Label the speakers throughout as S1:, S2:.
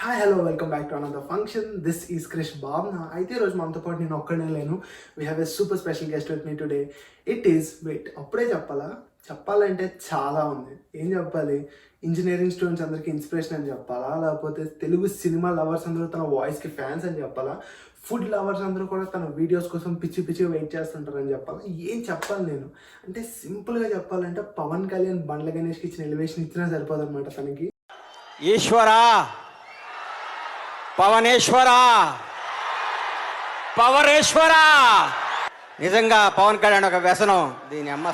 S1: Hi hello welcome back to another function. This is Krish Bhavana. అయితే ఈరోజు మనతో పాటు నేను ఒక్కడనే లేను. We have a super special guest with me today. It is wait అప్పుడే చెప్పాలా, చెప్పాలంటే చాలా ఉంది. ఏం చెప్పాలి? ఇంజనీరింగ్ స్టూడెంట్స్ అందరికీ ఇన్స్పిరేషన్ అని చెప్పాలా, లేకపోతే తెలుగు సినిమా లవర్స్ అందరూ తన వాయిస్కి ఫ్యాన్స్ అని చెప్పాలా, ఫుడ్ లవర్స్ అందరూ కూడా తన వీడియోస్ కోసం పిచ్చి పిచ్చి వెయిట్ చేస్తుంటారని చెప్పాలి. ఏం చెప్పాలి నేను అంటే, సింపుల్గా చెప్పాలంటే పవన్ కళ్యాణ్ బండ్ల గణేష్కి ఇచ్చిన ఎలివేషన్ ఇచ్చినా సరిపోదన్నమాట తనకి.
S2: ఈశ్వరా, పవనేశ్వరా, పవరేశ్వరా. నిజంగా పవన్ కళ్యాణ్ ఒక వ్యసనం. దీని అమ్మ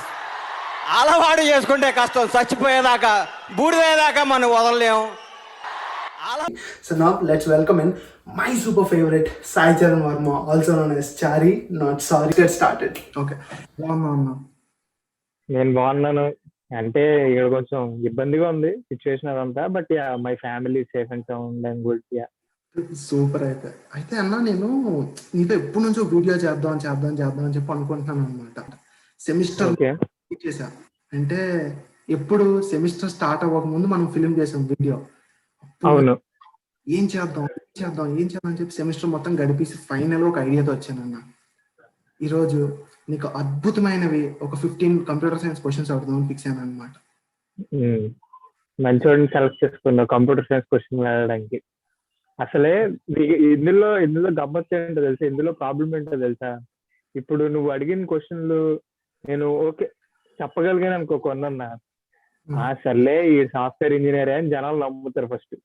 S2: అలవాటు చేసుకుంటే కష్టం. చచ్చిపోయేదాకా, బూడిదేదాకా మనం వదలలేము.
S1: So now let's welcome in my super favorite Sai Charan Verma, also known as Chari, not sorry. Get started. Okay.
S3: నేను బాగున్నాను. అంటే ఇక్కడ కొంచెం ఇబ్బందిగా ఉంది సిచ్యువేషన్ అదంతా, but yeah my family safe and sound and good. Yeah
S1: super. అయితే అన్న, నేను నీతో ఎప్పటి నుంచో వీడియో చేద్దాం అని చెప్పి అనుకుంటున్నాను అనమాట. సెమిస్టర్ చేసా అంటే ఎప్పుడు సెమిస్టర్ స్టార్ట్ అవ్వక ముందు మనం ఫిలిం చేసాం వీడియో.
S3: అవును,
S1: ఏం చేద్దాం అని చెప్పి సెమిస్టర్ మొత్తం గడిపేసి ఫైనల్ ఒక ఐడియాతో వచ్చానన్న. ఈరోజు నీకు అద్భుతమైనవి ఒక 15 కంప్యూటర్ సైన్స్ క్వశ్చన్స్ అడుగుదామని ఫిక్స్ అయ్యాను అనమాట.
S3: మంచి సెలెక్ట్ చేసుకున్నా కంప్యూటర్ సైన్స్ క్వశ్చన్ వెళ్ళడానికి. అసలే ఇందులో గమ్మత్ ఏంటో తెలుసా, ఇందులో ప్రాబ్లం ఏంటో తెలుసా? ఇప్పుడు నువ్వు అడిగిన క్వశ్చన్లు నేను ఓకే చెప్పగలిగాను అనుకో కొన్నా, సర్లే ఈ సాఫ్ట్వేర్ ఇంజనీర్ అని జనాలు నమ్ముతారు ఫస్ట్.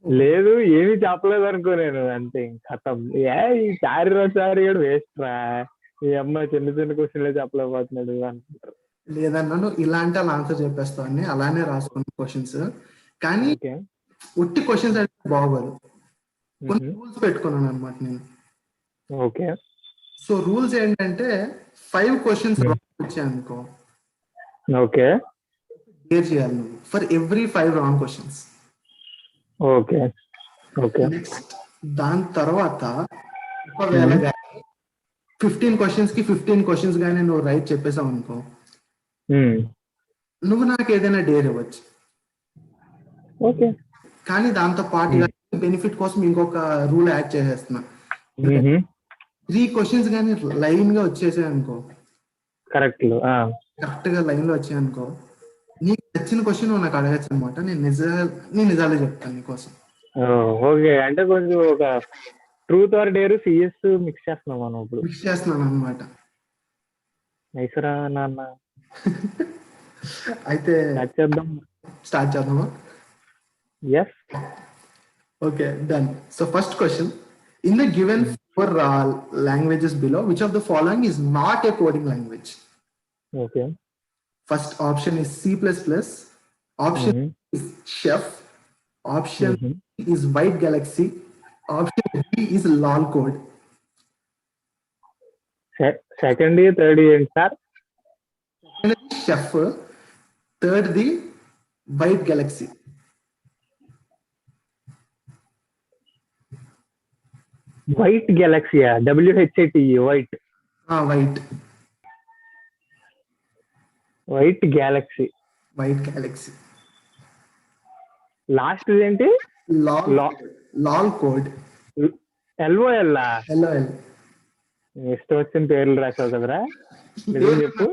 S3: లేదు ఏమీ చెప్పలేదు అనుకో నేను, అంతే కథం. ఈ చారి వేస్ట్ రా, ఈ అమ్మాయి చిన్న చిన్న క్వశ్చన్లే చెప్పలేకపోతున్నాడు అనుకుంటారు.
S1: లేదన్నా, నువ్వు ఇలాంటి అలా ఆన్సర్ చెప్పేస్తావు అని అలానే రాసుకున్న క్వశ్చన్స్. కానీ ఉట్టి క్వశ్చన్స్ అంటే బాగోదు. కొన్ని రూల్స్ పెట్టుకున్నాను అనమాట నేను.
S3: ఓకే,
S1: సో రూల్స్ ఏంటంటే 5 క్వశ్చన్స్ వచ్చాయి అనుకో,
S3: ఓకే
S1: క్లియర్ చేయాలి నువ్వు for every 5 wrong questions.
S3: Okay okay.
S1: Next దాని తర్వాత ఒకవేళ 15 క్వశ్చన్స్ కి 15 క్వశ్చన్స్ గానీ నువ్వు రైట్ చెప్పేసావు అనుకో, నువ్వు నాకు ఏదైనా డేర్ ఇవ్వచ్చు.
S3: ఓకే,
S1: కానీ దాంతో పాటుగా బెనిఫిట్ కోసం ఇంకొక రూల్ యాడ్ చేసేస్తున్నా. 3 క్వశ్చన్స్ కానీ లైన్ గా వచ్చేసాయి అనుకో, కరెక్ట్ గా లైన్ లో వచ్చాయి అనుకో, నీకు నచ్చిన క్వశ్చన్ నువ్వు నాకు అడగచ్చు అనమాట. నేను నిజాలే చెప్తాను నీకోసం.
S3: ఓకే, అంటే కొంచెం ఒక truth or dare CS mix చేస్తున్నాం మనం ఇప్పుడు.
S1: మిక్స్ చేస్తున్నాను అనమాట.
S3: నైసరా నాన్న.
S1: అయితే స్టార్ట్ చేద్దామా?
S3: Yes.
S1: Okay, done. So first question, in the given 4 languages below, which of the following is not a coding language?
S3: Okay.
S1: First option is C++, option is Chef, option is White Galaxy, option D is LOL code.
S3: Second, third ఏంటి sir?
S1: Second is Chef, third the White Galaxy.
S3: White గెలాక్సీయా? WHIT white. White galaxy. Last ఏంటి?
S1: LOLCODE.
S3: LOL. ఇష్టం వచ్చిన పేర్లు రాసావు కదరా. నిజం చెప్పు,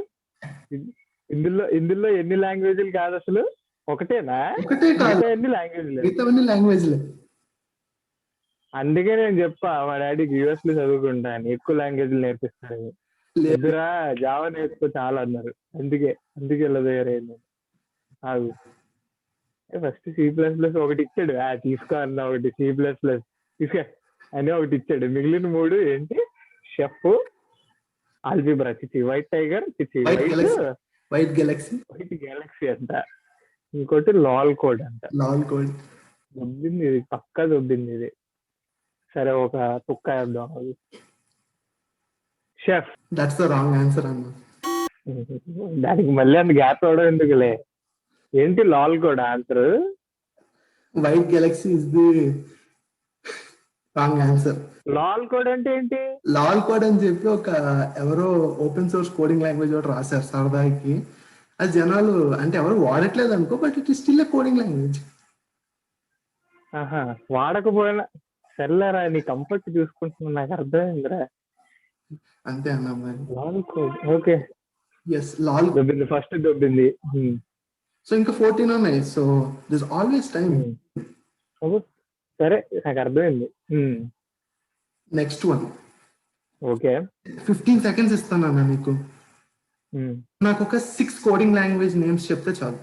S3: ఇందులో ఎన్ని లాంగ్వేజ్లు కాదు అసలు? ఒకటేనా? ఎన్ని లాంగ్వేజ్లు? అందుకే నేను చెప్పా మా డాడీకి US లో చదువుకుంటాను, ఎక్కువ లాంగ్వేజ్లు నేర్పిస్తాను. ఎదురా జావా నేర్చుకో చాలా అన్నారు. అందుకే ఇలా తయారైంది. అది ఫస్ట్ C++ ఒకటి ఇచ్చాడు, తీసుకో అన్న ఒకటి C++ తీసుకో అని ఒకటి ఇచ్చాడు. మిగిలిన 3 ఏంటి? Chef, algebra, white tiger,
S1: white
S3: Galaxy అంట, ఇంకోటి లాల్ కోడ్ అంట. దొబ్బింది ఇది, పక్కా దొబ్బింది ఇది. సరే ఒక తుక్క వేద్దాం. Chef.
S1: That's the wrong answer అన్న.
S3: దానికి మళ్ళీ అంత గ్యాప్ అవడం ఎందుకులే. ఏంటి Lal code answer?
S1: White Galaxy is the wrong answer.
S3: Lal code అంటే ఏంటి?
S1: లాల్ కోడ్ అని చెప్పి ఒక ఎవరో ఓపెన్ సోర్స్ కోడింగ్ లాంగ్వేజ్ ఒకటి రాశారు సరదాకి. అది జనాలు అంటే ఎవరు వాడట్లేదు అనుకో, but it is still a coding language.
S3: ఆహా, వాడకపోయినా సర్లేరా, నీ కంఫర్ట్ చూసుకుంటున్నా, నాకు అర్థమైందిరా.
S1: అంతే అన్న మరి.
S3: LOLCODE, okay.
S1: Yes LOL.
S3: దొబ్బింది, ఫస్ట్ దొబ్బింది.
S1: సో ఇంకా 14 ఉన్నాయి. So this always time.
S3: Okay, సరే, నాకు అర్థమైంది.
S1: Next one.
S3: ఓకే.
S1: 15 సెకండ్స్ ఇస్తానన్నా నీకు. నాకు ఒక 6 కోడింగ్ లాంగ్వేజ్ నేమ్స్ చెప్తే చాలు.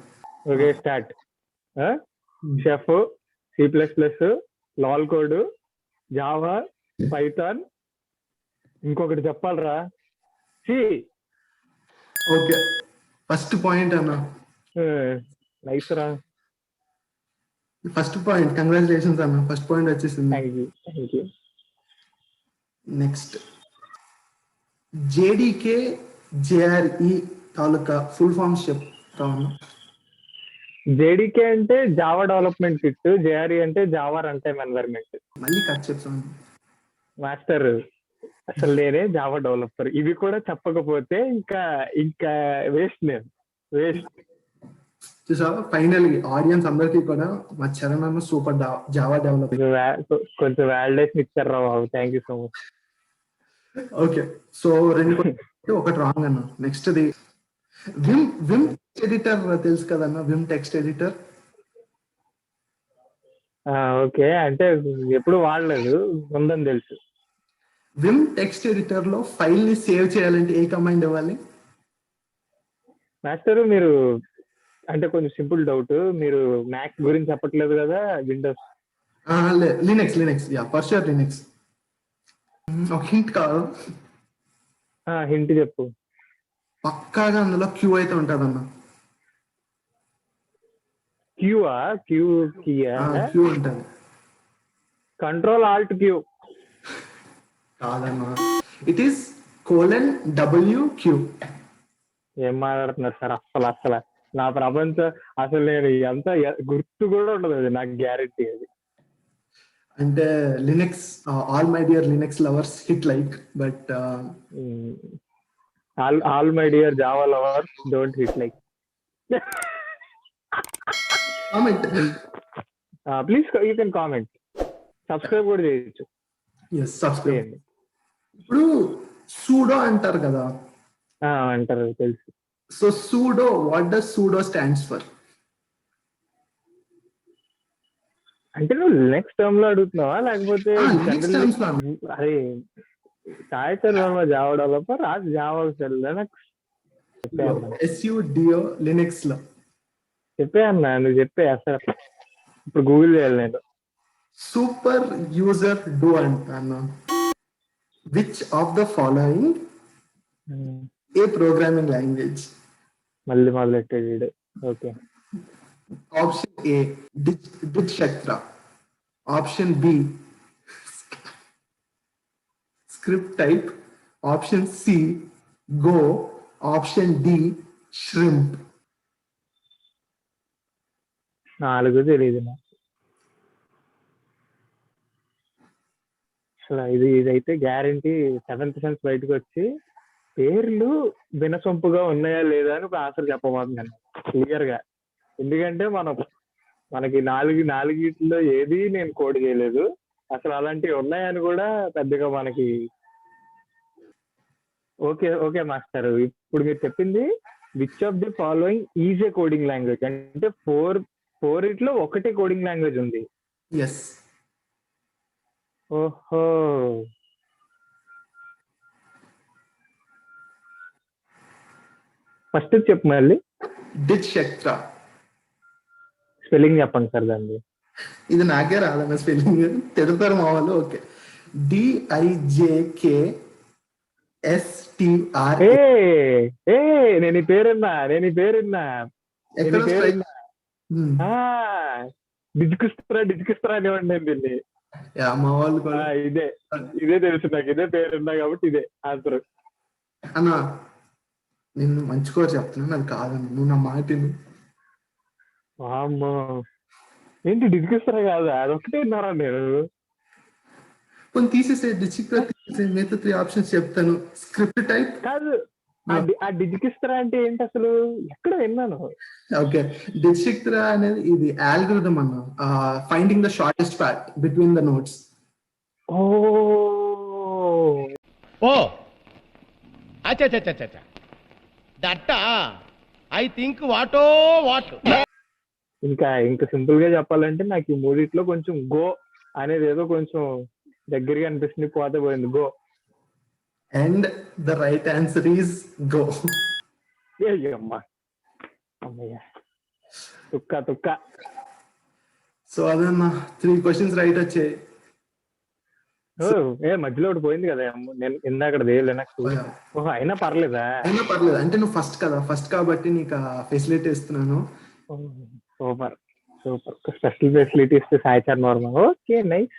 S3: Okay, start. Chef, C++, LOLCODE, Java, Python, ఇంకొకటి చెప్పాలరా, సి.
S1: ఓకే, ఫస్ట్ పాయింట్ అన్న.
S3: నైస్ రా.
S1: ఫస్ట్ పాయింట్, కంగ్రాచులేషన్స్ అన్న, ఫస్ట్ పాయింట్ వచ్చేసింది.
S3: Thank you.
S1: Next JDK JRE తాలూకా ఫుల్ ఫామ్స్ చెప్తా ఉన్నా.
S3: జేడీకే అంటే జావా డెవలప్మెంట్ కిట్, జేఆర్ఈ అంటే జావా రన్ టైమ్ ఎన్వైర్న్మెంట్.
S1: మళ్ళీ కట్ చెప్తాను
S3: మాస్టర్, అసలు నేనే జావా డెవలపర్, ఇవి కూడా చెప్పకపోతే ఇంకా ఇంకా వేస్ట్, నేను వేస్ట్.
S1: చూసావా, ఫైనల్ ఆడియన్స్ అందరికీ కూడా మా చరణ్ అన్న సూపర్ జావా డెవలపర్.
S3: కొంచెం వాలిడేషన్ ఇచ్చారు రా బాబు, thank you so much.
S1: Okay, so రెండు ఒకటి రాంగ్ అన్న. నెక్స్ట్ ది విమ్ ఎడిటర్ తెలుసు కదన్న, విమ్ టెక్స్ట్ ఎడిటర్.
S3: ఓకే, అంటే ఎప్పుడు వాడలేదు, ఉందని తెలుసు.
S1: విమ్ టెక్స్ట్ ఎడిటర్ లో ఫైల్ ని సేవ్ చేయాలంటే ఏ కమాండ్ ఇవ్వాలి?
S3: మాస్టర్, మీరు అంటే కొంచెం సింపుల్ డౌట్, మీరు మ్యాక్ గురించి చెప్పట్లేదు కదా, Windows?
S1: Linux yeah, for sure Linux. ఒక హింట్ కాదు,
S3: హింట్ చెప్పు.
S1: పక్కాగా అందులో క్యూ అయితే ఉంటది అన్న.
S3: క్యూ
S1: క్యూ ఉంటది.
S3: కంట్రోల్ ఆల్ట్ క్యూ
S1: కాదన్నా, ఇట్ ఈస్ :WQ.
S3: ఏం మాట్లాడుతున్నారు సార్? అసలు నా ప్రపంచం, అసలు నేను ఎంత గుర్తు కూడా ఉండదు అది, నాకు గ్యారెంటీ అది.
S1: అంటే Linux, all my dear Linux lovers hit like, but
S3: all my dear Java lovers don't hit like.
S1: Comment
S3: please, you can comment, subscribe కూడా చేయొచ్చు.
S1: Yes, subscribe. ఇప్పుడు సూడో అంటారు కదా,
S3: అంటారు, తెలుసు.
S1: So sudo, what does sudo stands for?
S3: అంటే నువ్వు next term లో అడుగుతున్నావా, లేకపోతే అరే Saichar Varma Java developer, Java
S1: SUDO Linux లో
S3: చెప్పే అన్నా, నువ్వు చెప్పే. అసలు ఇప్పుడు గూగుల్ చేయాలి నేను.
S1: సూపర్ యూజర్ డూ అంటాను. Which of the following A programming language?
S3: మళ్ళీ మొదలెట్టాడు. Okay,
S1: option A Dijkstra, option B script type, option C Go, option D Shrimp.
S3: 4 తెలియదు నాకు అసలు. ఇదైతే గ్యారంటీ 7th సెన్స్ బయటకు వచ్చి పేర్లు వినసొంపుగా ఉన్నాయా లేదా అని ఆన్సర్ చెప్పబోతున్నాను క్లియర్ గా. ఎందుకంటే మనకి నాలుగిట్లో ఏది నేను కోడ్ చేయలేదు అసలు, అలాంటివి ఉన్నాయని కూడా పెద్దగా మనకి. ఓకే మాస్టర్, ఇప్పుడు మీరు చెప్పింది which of the following is a coding language అంటే 4 ఒకటే కోడింగ్ లాంగ్వేజ్ ఉంది.
S1: ఎస్.
S3: ఓహో, ఫస్ట్ చెప్పు మళ్ళీ.
S1: Dijkstra.
S3: స్పెల్లింగ్ చెప్పండి సార్ దాన్ని.
S1: ఇది నాకే రాదన్న స్పెల్లింగ్, తిడతారు మా వాళ్ళు. Okay, DIJKSTR.
S3: నేను ఈ పేరున్నా డిజ్కిస్త్రా అనేవాడిని నేను దీన్ని.
S1: మా వాళ్ళు కూడా
S3: ఇదే తెలుసు నాకు, ఇదే పేరున్నా కాబట్టి ఇదే ఆన్సర్.
S1: అన్నా నిన్ను మంచిగా చెప్తున్నాను, అది కాదన్న, నువ్వు నా మాట విను.
S3: అమ్మో, ఏంటి డిజ్కిస్త్రా కాదా? అదొకటే విన్నారా నేను?
S1: కొన్ని తీసేసే, డిచిక్రా తీసేసే, మిగతా 3 ఆప్షన్స్ చెప్తాను. స్క్రిప్ట్ టైప్
S3: కాదు, ఆ డిజికిస్తారా అంటే ఏంటి అసలు? ఎక్కడ విన్నాను?
S1: ఓకే, డిజిక్స్త్రా అనేది ఇది ఆల్గోరిథం అన్న, finding the shortest path between the nodes.
S3: Oh
S4: oh అచ్చచ్చచ్చచ్చ దట్ట ఐ థింక్ వాటో వాట్.
S3: ఇంకా సింపుల్ గా చెప్పాలంటే నాకు ఈ మూడిట్లో కొంచెం గో అనేది ఏదో కొంచెం దగ్గరగా అనిపిస్తుంది, పోతే పోయింది go.
S1: And the right answer is go.
S3: అమ్మా అమ్మయ్య, తుక్క.
S1: సో అదన్న 3 క్వశ్చన్స్ రైట్ వచ్చాయి.
S3: మధ్యలో ఒకటి పోయింది కదా, నేను ఇందాక వేయలే నాకు. ఓహో, అయినా పర్లేదా?
S1: అయినా పర్లేదు, అంటే నువ్వు ఫస్ట్ కదా, ఫస్ట్ కాబట్టి నీకు ఫెసిలిటీ ఇస్తున్నాను.
S3: సూపర్. స్పెషల్ ఫెసిలిటీ ఇస్తే సాయిచార్ నార్మల్. Okay, nice.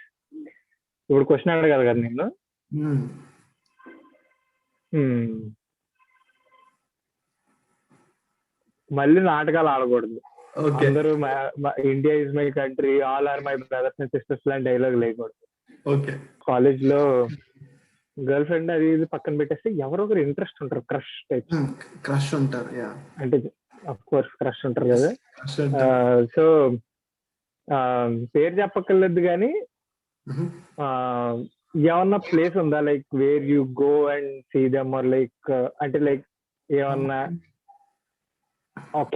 S3: ఇప్పుడు క్వశ్చన్ అడగాలి కదా నిన్ను. మళ్ళీ నాటకాలు ఆడకూడదు. అందరూ India is my country, all are my brothers and sisters లాంటి డైలాగ్ లేకూడదు.
S1: ఓకే,
S3: కాలేజ్ లో గర్ల్ ఫ్రెండ్ అది ఇది పక్కన పెట్టేస్తే ఎవరో ఒకరు ఇంట్రెస్ట్ ఉంటారు, క్రష్ టైప్.
S1: క్రష్ ఉంటారు,
S3: అంటే అఫ్ కోర్స్ క్రష్ ఉంటారు కదా. సో పేరు చెప్పక్కర్లేదు కానీ ఏమన్నా ప్లేస్ ఉందా like where you go and see them, or like అంటే లైక్ ఏమన్నా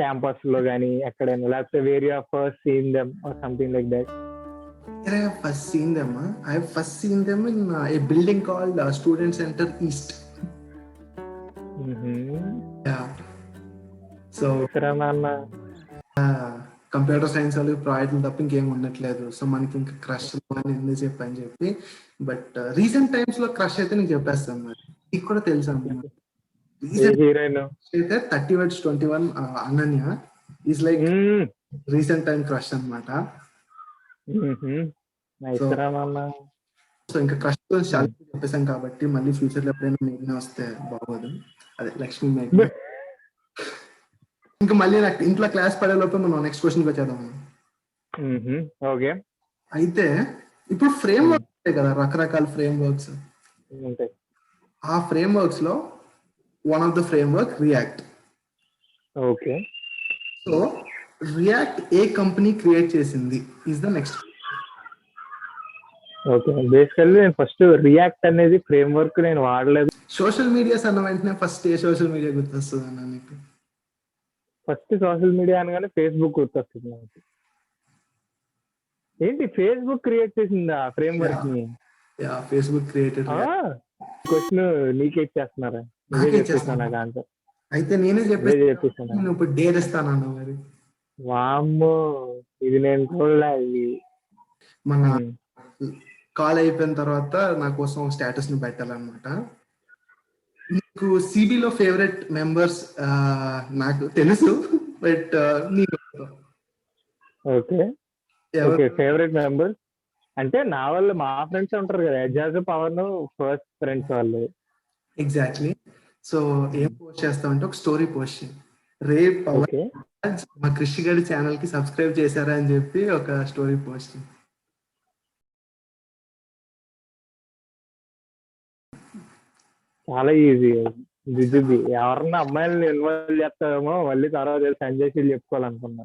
S3: క్యాంపస్ లో గానీ ఎక్కడైనా, లేకపోతే where you first seen them or something like that?
S1: I have first seen them in a building called Student Center East. Yeah. So computer science వాళ్ళు ప్రాజెక్టులు తప్ప ఇంకేం ఉండట్లేదు. సో మనకి ఇంకా క్రష్ అని ఎందుకు చెప్పని చెప్పి, బట్ రీసెంట్ టైమ్స్ లో క్రష్ అయితే నేను చెప్పేస్తాను. మరి నీకు కూడా తెలుసు అన్నమాట, అయితే 30/21 Ananya is like recent time crush అన్నమాట. సో ఇంకా క్రష్ చాలా చెప్పేసాం కాబట్టి మళ్ళీ ఫ్యూచర్ లో ఎప్పుడైనా మేఘన వస్తే బాగోదు, అదే లక్ష్మీ మేఘన. ఇంకా మళ్ళీ నాకు ఇంట్లో క్లాస్ పడే లోపల మనం నెక్స్ట్ క్వశ్చన్ వచ్చేద్దాం.
S3: ఓకే,
S1: అయితే ఇప్పుడు ఫ్రేమ్ వర్క్స్ ఉంటాయి కదా, రకరకాల ఫ్రేమ్ వర్క్స్. ఆ ఫ్రేమ్ వర్క్స్ లో one of the framework React.
S3: Okay,
S1: so React ఏ కంపెనీ క్రియేట్ చేసింది is the next.
S3: Okay, basically నేను ఫస్ట్ రియాక్ట్ అనేది ఫ్రేమ్ వర్క్ నేను వాడలేదు.
S1: సోషల్ మీడియాస్ అన్న వెంటనే ఫస్ట్ ఏ సోషల్ మీడియా గుర్తొస్తుంది అన్న నీకు?
S3: ఫస్ట్ సోషల్ మీడియా అనగానే ఫేస్బుక్ గుర్తొస్తుంది నాకు. ఏంటి ఫేస్బుక్ క్రియేట్ చేసిందా ఫ్రేమ్ వర్క్ ని?
S1: Facebook created.
S3: క్వశ్చన్ నీకే ఇచ్చేస్తున్నారా? నాకు ఆన్సర్
S1: అయితే నేనే చెప్పేసాను, ఇప్పుడు డేర్ ఇస్తానన్నా. మరి
S3: వామ్మో, ఇది నేను చూడలే. ఇది
S1: మన కాల్ అయిపోయిన తర్వాత నా కోసం స్టేటస్ ని పెట్టాలన్నమాట. నీకు సిబిలో ఫేవరెట్ మెంబర్స్ నాకు తెలుసు, బట్ నీకు
S3: ఓకే ఫేవరెట్ మెంబర్స్ అంటే నా వాళ్ళు మా ఫ్రెండ్స్ ఉంటారు కదా, ఎజాజ్ పవన్ ఫస్ట్ ఫ్రెండ్స్ వాళ్ళు.
S1: ఎగ్జాక్ట్లీ. సో ఏం పోస్ట్ చేస్తామంటే ఒక స్టోరీ పోస్ట్ చేయి, రేపు పవన్ మా కృషి గడి ఛానల్ కి సబ్స్క్రైబ్ చేశారా అని చెప్పి ఒక స్టోరీ పోస్ట్.
S3: చాలా ఈజీ. దిజుబి ఎవరన్నా అమ్మాయిలను ఇన్వాల్వ్ చేస్తామో మళ్ళీ తర్వాత సంజయ్ శీల్ చెప్పుకోవాలనుకున్నా.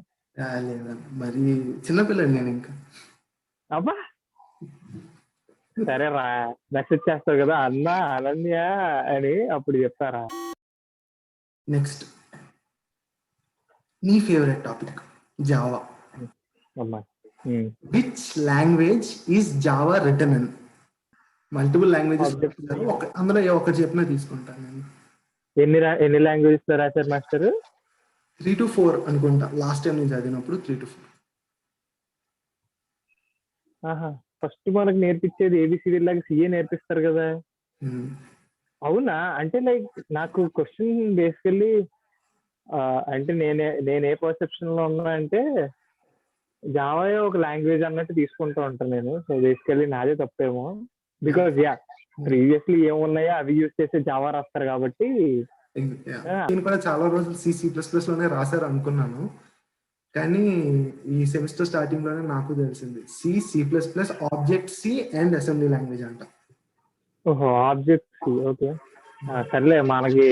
S1: లేదా మరి చిన్నపిల్లని నేను ఇంకా.
S3: అబ్బా సరే రా, మెసేజ్ చేస్తావు కదా అన్నా అనన్య అని, అప్పుడు చెప్తారా.
S1: నెక్స్ట్ నీ favourite topic Java. Which language is Java return in? Multiple languages, అందులో ఏ ఒక్కటి చెప్పినా తీసుకుంటాను నేను.
S3: ఎన్ని లాంగ్వేజెస్ రాశారు మాస్టర్?
S1: 3 to 4 అనుకుంటా, లాస్ట్ టైం నేను చదివినప్పుడు 3 to 4.
S3: ఫస్ట్ మనకు నేర్పించేది ఏబిసిడి లాగా సిఏ నేర్పిస్తారు కదా. అవునా? అంటే లైక్ నాకు క్వశ్చన్ బేసికల్లీ అంటే నేను ఏ పర్సెప్షన్ లో ఉన్నా అంటే జావా ఒక లాంగ్వేజ్ అన్నట్టు తీసుకుంటూ ఉంటాను నేను. సో బేసికల్లీ నాదే తప్పేమో, బికాస్ ప్రీవియస్లీ ఏమున్నాయో అవి యూజ్ చేసి జావా రాస్తారు కాబట్టి.
S1: నేను కూడా చాలా రోజులు C++ లోనే రాశారు అనుకున్నాను, కానీ ఈ సెమిస్టర్ స్టార్టింగ్ లోనే నాకు తెలిసింది C++, object C and assembly language అంట.
S3: ఓహో, ఆబ్జెక్ట్ సి. ఓకే, సర్లే మనకి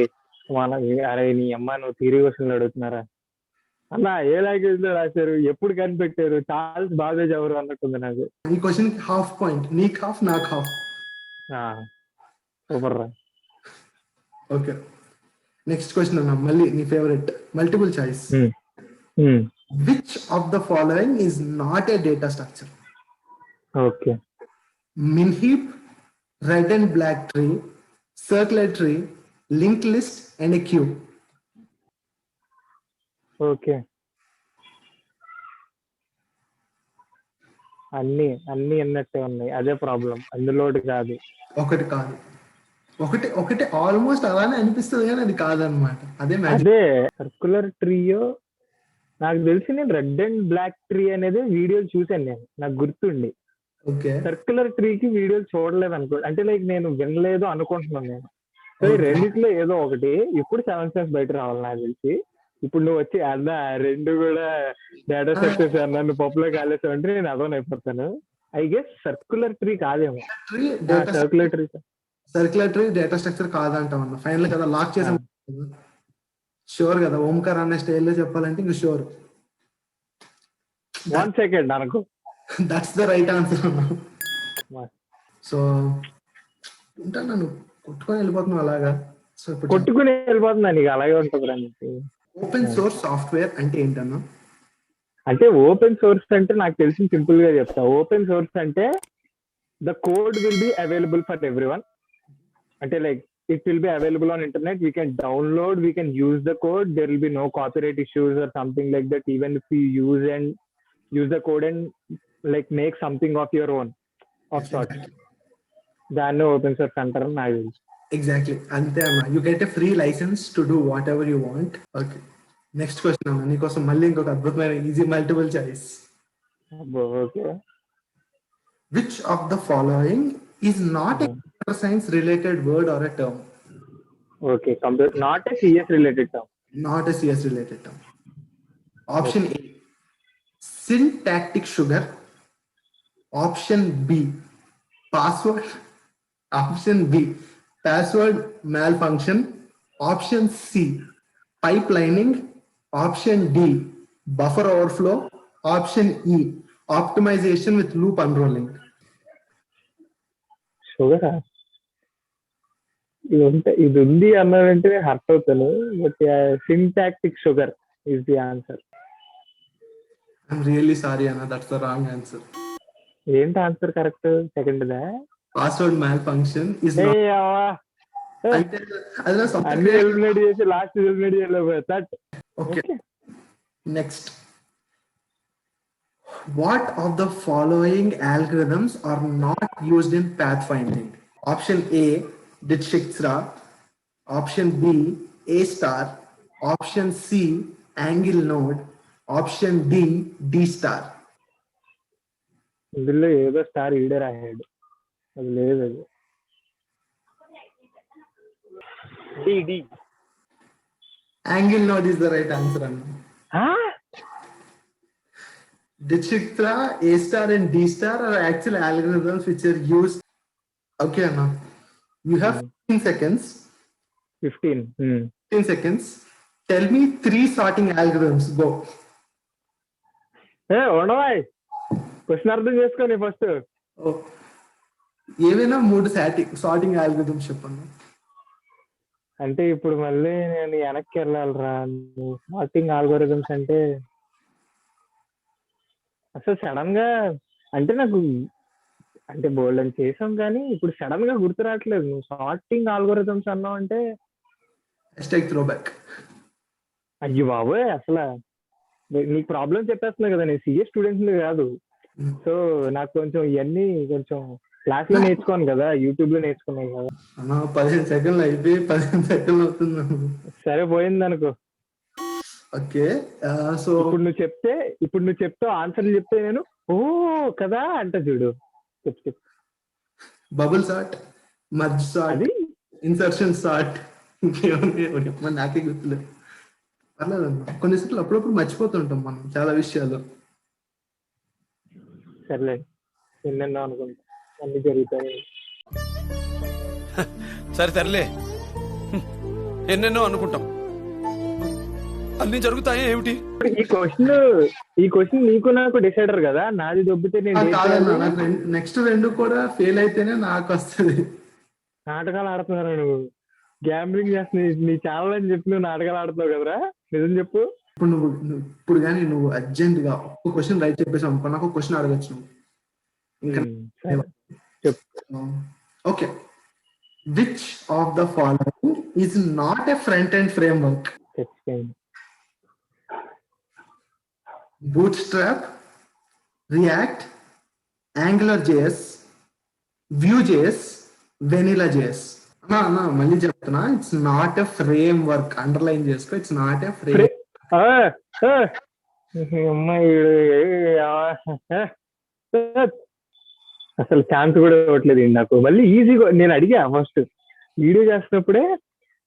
S3: మన అరే నీ అమ్మ నువ్వు థియరీ క్వశ్చన్లు అడుగుతున్నారా అన్న, ఏ లాంగ్వేజ్ లో రాశారు, ఎప్పుడు కనిపెట్టారు, చార్ల్స్ బాబేజ్ ఎవరు అన్నట్టుంది నాకు.
S1: ఈ క్వశ్చన్ కి హాఫ్ పాయింట్, నీకు హాఫ్ నాకు హాఫ్.
S3: సూపర్ రా.
S1: ఓకే, నెక్స్ట్ క్వశ్చన్ అన్న, మళ్ళీ నీ favourite multiple choice. Which of the following is not a data structure?
S3: Okay.
S1: min heap, red and black tree, circular tree, linked list and a queue.
S3: Okay, అన్ని అన్నట్టే ఉన్నాయి, అదే problem, అందులో కాదు.
S1: ఒకటి కాదు, ఒకటి ఆల్మోస్ట్ అలానే అనిపిస్తుంది కానీ అది కాదనమాట.
S3: అదే సర్కులర్ ట్రీయో నాకు తెలిసి, నేను రెడ్ అండ్ బ్లాక్ ట్రీ అనేది వీడియో చూసాను నేను, నాకు గుర్తుండి.
S1: ఓకే,
S3: సర్కులర్ ట్రీకి వీడియోలు చూడలేదు అనుకో, అంటే లైక్ నేను వినలేదు అనుకుంటున్నాను నేను. సో ఈ రెండిట్లో ఏదో ఒకటి. ఇప్పుడు 7 సెన్స్ బయట రావాలి నాకు తెలిసి. ఇప్పుడు నువ్వు వచ్చి అన్న రెండు కూడా డేటా స్ట్రక్చర్స్ నన్ను పప్పులో కాలేసావు అంటే నేను అదోని అయిపోతాను. ఐ గెస్ సర్కులర్ ట్రీ కాదేమో.
S1: సర్కులర్ ట్రీ డేటా స్ట్రక్చర్ కాదంటామన్నా ఫైనల్ కదా, లాక్ చేసాం. షూర్ కదా, ఓంకార్ అనే స్టైల్లో చెప్పాలంటే ఇంక షూర్.
S3: 1 సెకండ్ అనుకో,
S1: దట్స్ ద రైట్ ఆన్సర్ అన్నా. సో ఉంటా, నన్ను కొట్టుకొని వెళ్ళిపోతున్నావు అలాగా. సో ఇప్పుడు
S3: కొట్టుకుని వెళ్ళిపోతున్నా, నీకు అలాగే ఉంటుంది.
S1: ఓపెన్ సోర్స్ సాఫ్ట్వేర్ అంటే ఏంటన్నా?
S3: అంటే ఓపెన్ సోర్స్ అంటే నాకు తెలిసి సింపుల్ గా చెప్తా. ఓపెన్ సోర్స్ అంటే the code will be available for everyone. అంటే like it will be available on internet, we can download, we can use the code, there will be no copyright issues or something like that, even if you use the code and like make something of your own of sort. దాన్ని open source అంటారు నాకు తెలుసు.
S1: Exactly అంతే అన్న, you get a free license to do whatever you want. Okay, next question అన్న, నీకోసం మళ్ళీ ఇంకొక అద్భుతమైన easy multiple choice.
S3: Okay.
S1: Which of the following is not a computer science related word or a term?
S3: Okay, not a CS related term.
S1: Not a CS related term. Option A, syntactic sugar. Option B, password. Option B, password malfunction. Option C, pipelining. Option D, buffer overflow. Option E, optimization with loop unrolling.
S3: షుగరా? ఇది ఉంది అన్నారంటే hurt అవుతాను, but syntactic sugar is the answer.
S1: I'm really sorry Anna, that's the wrong answer.
S3: ఏంటి answer correct? Second దా?
S1: Password malfunction is not.
S3: అన్ని eliminate చేసి last eliminate చేయలేదు.
S1: Okay. Next. What of the following algorithms are not used in pathfinding? Option A, Dijkstra. Option B, A star. Option C, angle node. Option D, D star.
S3: ఇందులో ఏదో star ఈడే రాయాడు, అది లేదు. అది D.
S1: Angle node is the right answer. Dijkstra, A star and D star are actual algorithms which are used. Okay Anna, you have 15 seconds. 15 seconds. Tell me 3 sorting algorithms. Go.
S3: ఉండవాయ్, question అర్థం చేసుకోండి first.
S1: ఏవైనా 3 sorting algorithms చెప్పండి.
S3: అంటే ఇప్పుడు మళ్ళీ నేను వెనక్కి వెళ్ళాలిరా. Sorting algorithms అంటే అసలు సడన్ గా, అంటే నాకు అంటే బోల్డ్ అని చేసాం కానీ ఇప్పుడు సడన్ గా గుర్తు రావట్లేదు. నువ్వు సార్టింగ్ ఆల్గోరిథమ్స్ అన్నావు అంటే
S1: థ్రోబ్యాక్.
S3: అయ్యో బాబోయ్, అసలు నీకు ప్రాబ్లం చెప్పేస్తున్నా కదా, నేను సిఎస్ స్టూడెంట్ కాదు. సో నాకు కొంచెం ఇవన్నీ కొంచెం క్లాస్ లో నేర్చుకోను కదా, యూట్యూబ్ లో నేర్చుకున్నాను కదా.
S1: 15 సెకండ్లు అయిపోయి 15 సెకండ్లు అవుతుంది. సరే
S3: పోయింది అనుకో.
S1: ఓకే, సో
S3: ఇప్పుడు నువ్వు చెప్తే ఆన్సర్లు చెప్తే నేను ఓ కదా అంట చూడు. చెప్పు.
S1: Bubble sort, merge sort, insertion sort, ఇంకేమన్నా నాకే గుర్తులేదు. పర్లేదమ్మా, కొన్నిసార్లు అప్పుడప్పుడు మర్చిపోతుంటాం మనం చాలా విషయాలు.
S3: సర్లే, ఎన్నెన్నో అనుకుంటా అన్ని జరుగుతాయి.
S5: సరే ఎన్నెన్నో అనుకుంటాం, అన్ని జరుగుతాయా ఏమిటి?
S3: ఈ క్వశ్చన్ నీకు నాకు డిసైడర్ కదా, నాది దొబ్బితే నేను
S1: కాదన్నా, నాకు నెక్స్ట్ రెండు కూడా ఫెయిల్ అయితేనే నాకు వస్తుంది.
S3: నాటకాలు ఆడుతున్నారా నువ్వు? గ్యాంబ్లింగ్ చేస్తున్నా నీ ఛానల్ అని చెప్పి నువ్వు నాటకాలు ఆడుతున్నావు కదరా, నిజం చెప్పు.
S1: ఇప్పుడు కానీ నువ్వు అర్జెంట్ గా ఒక క్వశ్చన్ రైట్ చెప్పేసి అనుకో, నాకు ఒక క్వశ్చన్ అడగచ్చు నువ్వు. ఇంకా
S3: చెప్పు.
S1: Okay, which of the following is not a front end framework? Bootstrap, React, AngularJS, Vue.js, Vanilla.js. అన్నా మళ్ళీ చెప్తున్నా, it's not a frame work. Underline చేసుకో, ఇట్స్ నాట్ ఎ ఫ్రేమ్.
S3: అసలు ఛాన్స్ కూడా ఇవ్వట్లేదు నాకు. మళ్ళీ ఈజీగా నేను అడిగా ఫస్ట్ వీడియో చేస్తున్నప్పుడే,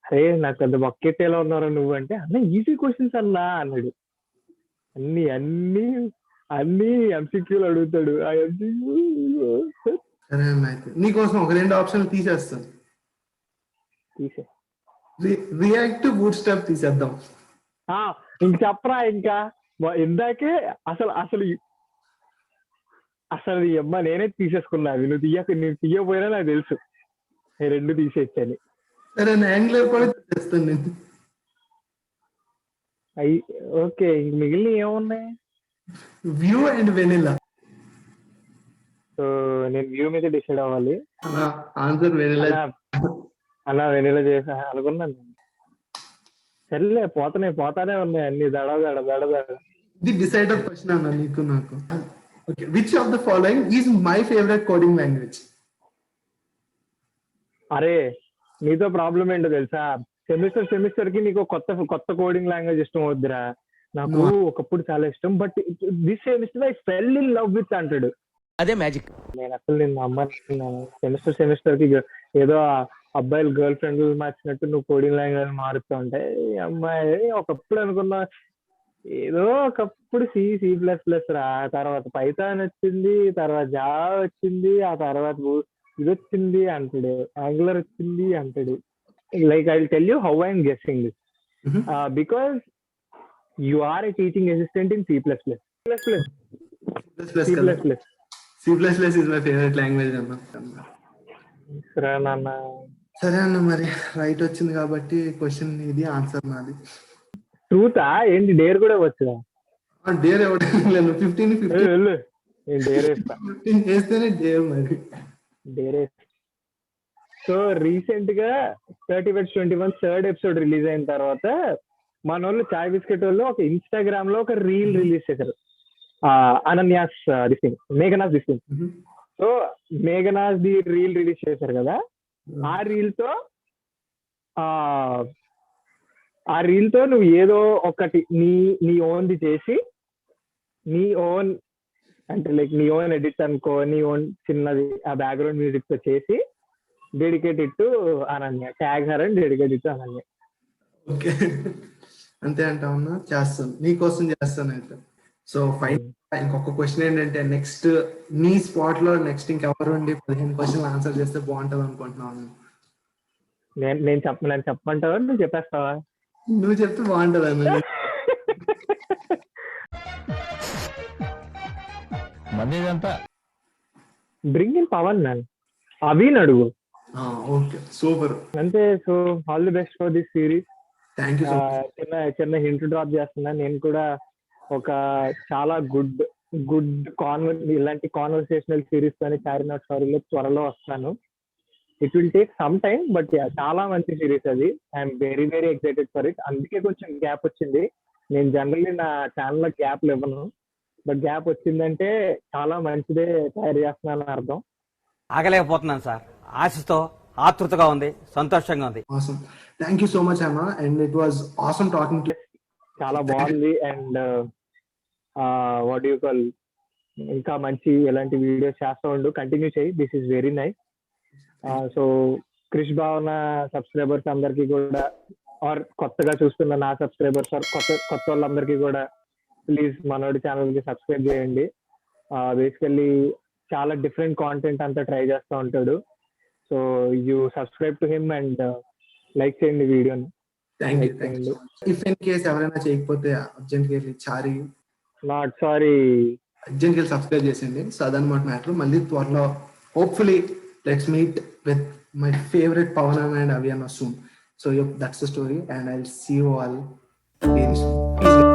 S3: అరే నాకు పెద్ద బొక్కెట్టేలా ఉన్నారా నువ్వు అంటే, అన్న ఈజీ క్వశ్చన్స్ అన్నా అన్నాడు. అన్ని అన్ని అన్ని ఎంసీక్యూలు అడుగుతాడు. ఆ ఎంసీక్యూ
S1: సరే అన్న, అయితే నీకోసం ఒక రెండు ఆప్షన్లు తీసేస్తాను.
S3: తీసే
S1: రియాక్ట్, బూట్ స్ట్రాప్ తీసేద్దాం.
S3: ఇంక చెప్పరా, ఇంకా ఇందాకే అసలు అసలు అసలు ఈ అమ్మ నేనే తీసేసుకున్నా. నువ్వు తీయకపోయినా నాకు తెలుసు నేను రెండు తీసేయచ్చని.
S1: సరే, యాంగులర్ కూడా తీసేస్తాను నేను.
S3: ఓకే, ఇంక మిగిలిన ఏమున్నాయి?
S1: View and vanilla.
S3: సో నేను వ్యూ మీద డిసైడ్ అవ్వాలి.
S1: Answer vanilla.
S3: అలా వెనిలా చేసా అనుకున్నాను. సరేలే, పోతానే ఉన్నాయి అన్ని దడ.
S1: ఇది డిసైడర్ క్వశ్చన్ అన్న నీకు నాకు. Okay, which of the following is my favourite coding language?
S3: అరే నీతో ప్రాబ్లం ఏంటో తెలుసా, సెమిస్టర్ కి నీకు కొత్త కోడింగ్ లాంగ్వేజ్ ఇష్టం అవుద్దిరా. నాకు ఒకప్పుడు చాలా ఇష్టం, but this semester I fell in love with అంటాడు.
S5: అదే మ్యాజిక్.
S3: నేను అసలు నిన్న అమ్మాయి సెమిస్టర్ కి ఏదో అబ్బాయిలు గర్ల్ ఫ్రెండ్ మార్చినట్టు నువ్వు కోడింగ్ లాంగ్వేజ్ మారుతూ ఉంటాయి. అమ్మాయి ఒకప్పుడు అనుకున్నా, ఏదో ఒకప్పుడు C++ రా, తర్వాత పైథాన్ వచ్చింది, తర్వాత జావా వచ్చింది, ఆ తర్వాత ఇది వచ్చింది అంటాడు, యాంగులర్ వచ్చింది అంటాడు. Like I'll tell you how I'm guessing this. Because you are a teaching assistant in C++.
S1: C++ is my favorite language అన్న. సరే అన్న, మరి రైట్ వచ్చింది కాబట్టి క్వశ్చన్ ఇది, ఆన్సర్ నాది.
S3: ట్రూతా ఏంటి? డేర్ కూడా వచ్చా?
S1: డేర్ ఇవ్వలేదు. 15
S3: డేర్ వేస్తా.
S1: 15 వేస్తేనే డేర్ మరి.
S3: డేర్. సో రీసెంట్ గా 30/21 థర్డ్ ఎపిసోడ్ రిలీజ్ అయిన తర్వాత మన వాళ్ళు చాయ్ బిస్కెట్ వాళ్ళు ఒక ఇన్స్టాగ్రామ్ లో ఒక రీల్ రిలీజ్ చేశారు. Ananias Meghana's దిస్టింగ్. So Meghana's the reel release చేశారు కదా, ఆ రీల్ తో నువ్వు ఏదో ఒకటి నీ ఓన్ది చేసి, నీ ఓన్ అంటే లైక్ నీ ఓన్ ఎడిట్ అనుకో, నీ ఓన్ చిన్నది ఆ బ్యాక్గ్రౌండ్ మ్యూజిక్ తో చేసి dedicated to Ananya, tag her and dedicated to Ananya.
S1: Okay, అంతే అంటావున్నా, చేస్తాను, నీకోసం చేస్తాను అయితే. సో ఫైన్, ఇంకొక క్వశ్చన్ ఏంటంటే, నెక్స్ట్ నీ స్పాట్ లో నెక్స్ట్ ఇంకెవరు ఉండి 15 క్వశ్చన్లు ఆన్సర్ చేస్తే బాగుంటది అనుకుంటున్నాను.
S3: నేను చెప్పమంటావా, నువ్వు చెప్పేస్తావా?
S1: నువ్వు చెప్తే బాగుంటది అన్న.
S3: Bring in Pavan man, Avin అడుగు.
S1: Okay, super.
S3: అంతే. So all the best for this series.
S1: Thank you.
S3: చిన్న హింట్ డ్రాప్ చేస్తున్నా, నేను కూడా ఒక చాలా గుడ్ ఇలాంటి కాన్వర్సేషనల్ సిరీస్ తోనే చారి నాట్ సారీలో త్వరలో వస్తాను. It will take some time, but చాలా మంచి సిరీస్ అది. I'm very very excited for it. అందుకే కొంచెం గ్యాప్ వచ్చింది. నేను జనరల్లీ నా ఛానల్ లో గ్యాప్లు ఇవ్వను, బట్ గ్యాప్ వచ్చిందంటే చాలా మంచిదే తయారు చేస్తున్నాను అర్థం.
S2: ఆగలేకపోతున్నాను సార్, ఆశతో ఆతృతగా ఉంది, సంతోషంగా ఉంది.
S1: Awesome, thank you so much అన్న, and it was awesome talking to.
S3: చాలా బాగుంది. అండ్ వాట్ యూ కాల్, ఇంకా మంచి ఎలాంటి వీడియోస్ చేస్తూ ఉండు, కంటిన్యూ చేయి. This is very nice. So Krish Bhavana subscribers అందరికి కూడా, ఆర్ కొత్తగా చూస్తున్న నా సబ్స్క్రైబర్స్, ఆర్ కొత్త వాళ్ళందరికీ కూడా ప్లీజ్ మనోడి ఛానల్ కి సబ్స్క్రైబ్ చేయండి. బేసికల్లీ చాలా డిఫరెంట్ కాంటెంట్ అంతా ట్రై చేస్తూ ఉంటాడు. So you subscribe to him and like చేయండి వీడియోని.
S1: Thank you. If in case ఎవరైనా చేయకపోతే అర్జెంట్గా వెళ్ళి చారి
S3: నాట్ సారీ.
S1: అర్జెంట్గా వెళ్ళి సబ్స్క్రైబ్ చేసేయండి. సో అదనమాట మ్యాటర్. మళ్ళీ త్వరలో hopefully let's meet with my favourite Pavan and అవియానా soon. So yep, that's the story and I'll see you all very soon. Peace.